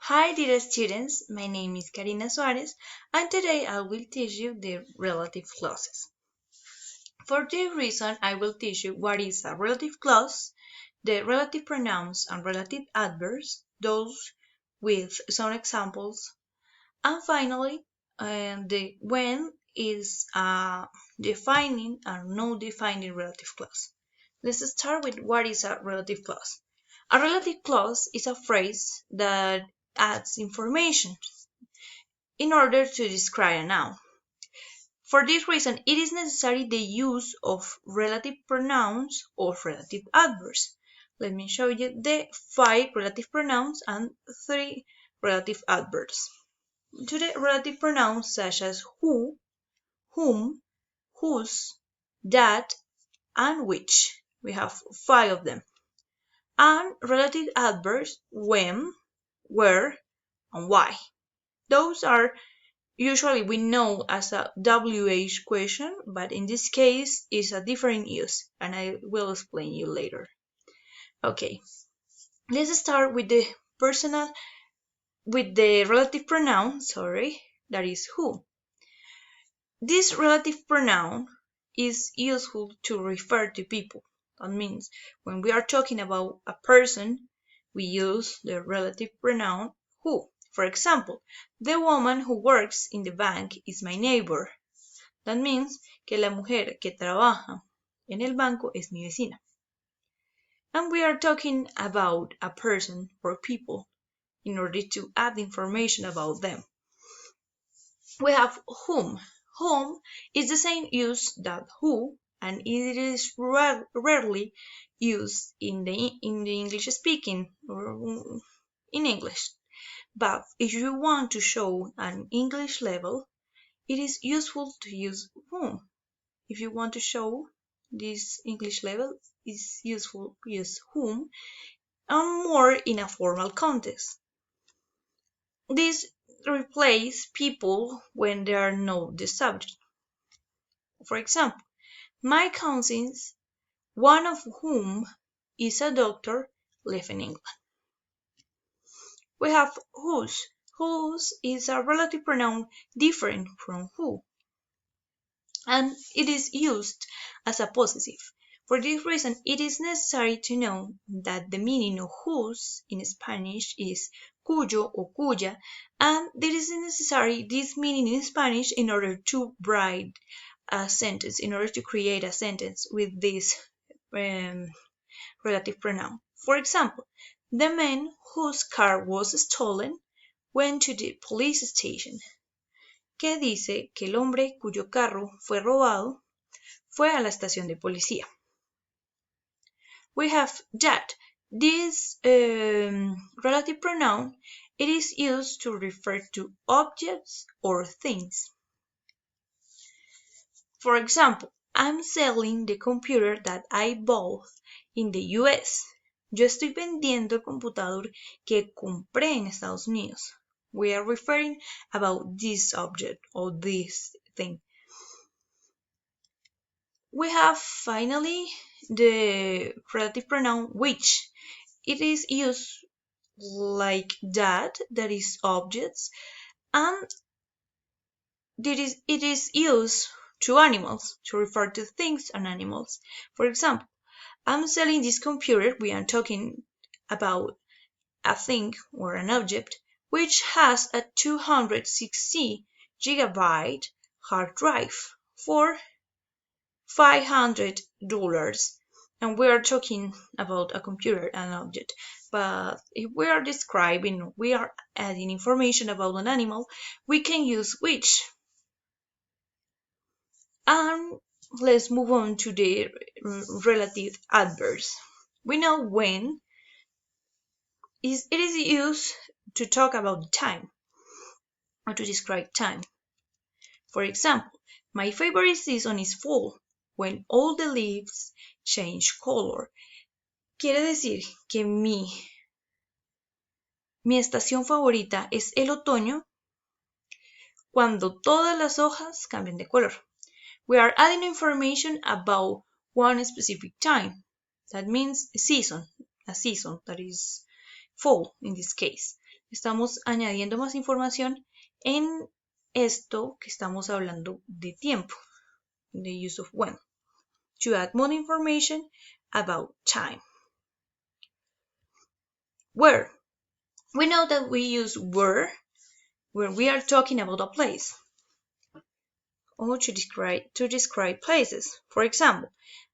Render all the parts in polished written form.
Hi dear students, my name is Karina Suarez and today I will teach you the relative clauses. For this reason, I will teach you what is a relative clause, the relative pronouns and relative adverbs, those with some examples, and finally, the when is a defining and non-defining relative clause. Let's start with what is a relative clause. A relative clause is a phrase that adds information in order to describe a noun. For this reason, it is necessary the use of relative pronouns or relative adverbs. Let me show you the 5 relative pronouns and 3 relative adverbs. To the relative pronouns such as who, whom, whose, that, and which. We have 5 of them. And relative adverbs when, where, and why. Those are usually we know as a WH question, but in this case is a different use, and I will explain you later. Okay, let's start with the relative pronoun, that is who. This relative pronoun is useful to refer to people. That means when we are talking about a person, we use the relative pronoun who. For example, the woman who works in the bank is my neighbor. That means que la mujer que trabaja en el banco es mi vecina. And we are talking about a person or people in order to add information about them. We have whom. Whom is the same use that who, and it is rarely used in the English speaking or in English. But if you want to show an English level, it is useful to use whom. If you want to show this English level, it's useful to use whom, and more in a formal context. This replaces people when they are not the subject. For example, my cousins, one of whom is a doctor, live in England. We have whose. Whose is a relative pronoun different from who, and it is used as a possessive. For this reason, it is necessary to know that the meaning of whose in Spanish is cuyo or cuya, and it is necessary this meaning in Spanish in order to write a sentence, in order to create a sentence with this relative pronoun. For example, the man whose car was stolen went to the police station, que dice que el hombre cuyo carro fue robado fue a la estación de policía. We have that. This relative pronoun, it is used to refer to objects or things. For example, I'm selling the computer that I bought in the US. Yo estoy vendiendo el computador que compré en Estados Unidos. We are referring about this object or this thing. We have finally the relative pronoun which. It is used like that is objects, and it is used to animals, to refer to things and animals. For example, I'm selling this computer, we are talking about a thing or an object, which has a 260 gigabyte hard drive for $500, and we are talking about a computer, an object. But if we are describing, we are adding information about an animal, we can use which. And let's move on to the relative adverbs. We know when it is used to talk about time or to describe time. For example, my favorite season is fall, when all the leaves change color. Quiere decir que mi estación favorita es el otoño, cuando todas las hojas cambian de color. We are adding information about one specific time. That means a season that is fall in this case. Estamos añadiendo más información en esto que estamos hablando de tiempo, the use of when, to add more information about time. Where. We know that we use where when we are talking about a place or to describe places. For example,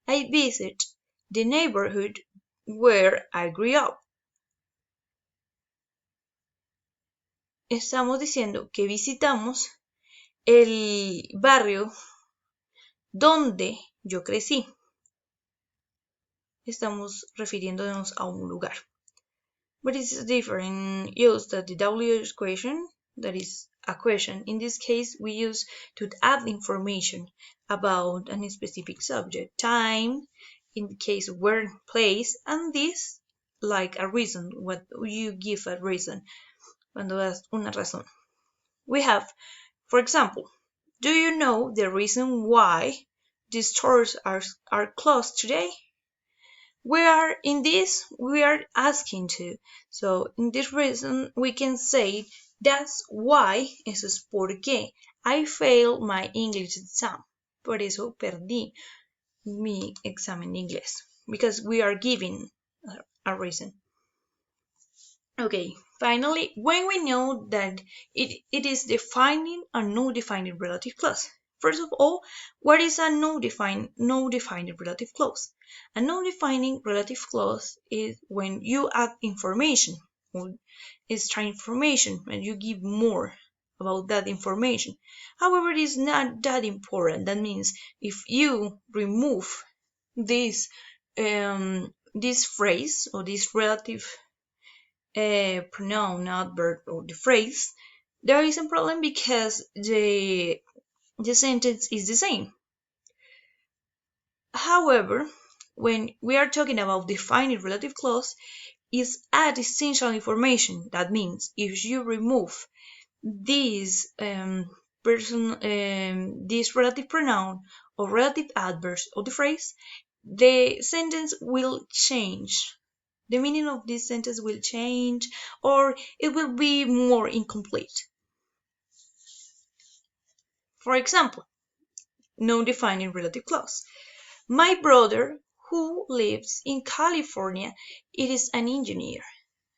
I visit the neighborhood where I grew up. Estamos diciendo que visitamos el barrio donde yo crecí. Estamos refiriéndonos a un lugar. But it's different use that the W question, that is a question. In this case, we use to add information about a specific subject, time, in the case of where, place, and this like a reason, what you give a reason, cuando das una razón. We have, for example, do you know the reason why the stores are closed today? We are asking to. So in this reason we can say that's why, eso es porque I failed my English exam. Por eso perdí mi examen de inglés. Because we are giving a reason. Okay, finally, when we know that it is defining a no-defined relative clause. First of all, what is a no-defined relative clause? A no-defining relative clause is when you add information or extra information and you give more about that information. However, it is not that important. That means if you remove this phrase or this relative pronoun, adverb, or the phrase, there is a problem because the sentence is the same. However, when we are talking about defining relative clause, is add essential information. That means if you remove this this relative pronoun or relative adverb of the phrase, the sentence will change. The meaning of this sentence will change or it will be more incomplete. For example, no defining relative clause. My brother, who lives in California, it is an engineer.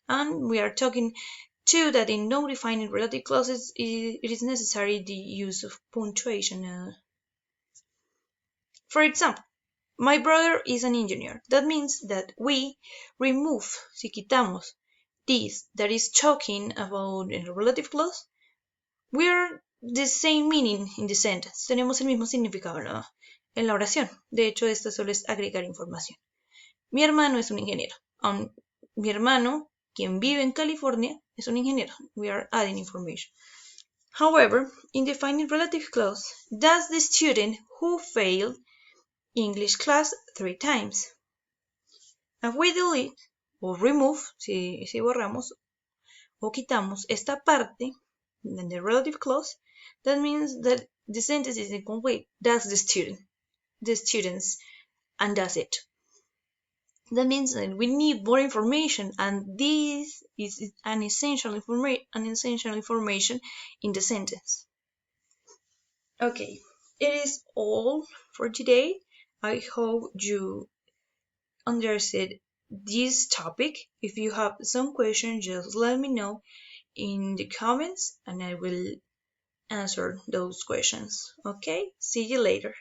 And we are talking too that in no defining relative clauses, it is necessary the use of punctuation. For example, my brother is an engineer. That means that we remove, si quitamos, this that is talking about a relative clause, we are the same meaning in the sentence. Tenemos el mismo significado en la oración. De hecho, esto solo es agregar información. Mi hermano es un ingeniero. Mi hermano, quien vive en California, es un ingeniero. We are adding information. However, in defining relative clause, does the student who failed English class 3 times. If we delete o remove, si borramos o quitamos esta parte in the relative clause, that means that the sentence is incomplete. That's the students, and that's it. That means that we need more information, and this is an essential information in the sentence. Okay, it is all for today. I hope you understood this topic. If you have some questions, just let me know in the comments and I will answer those questions. Okay, see you later.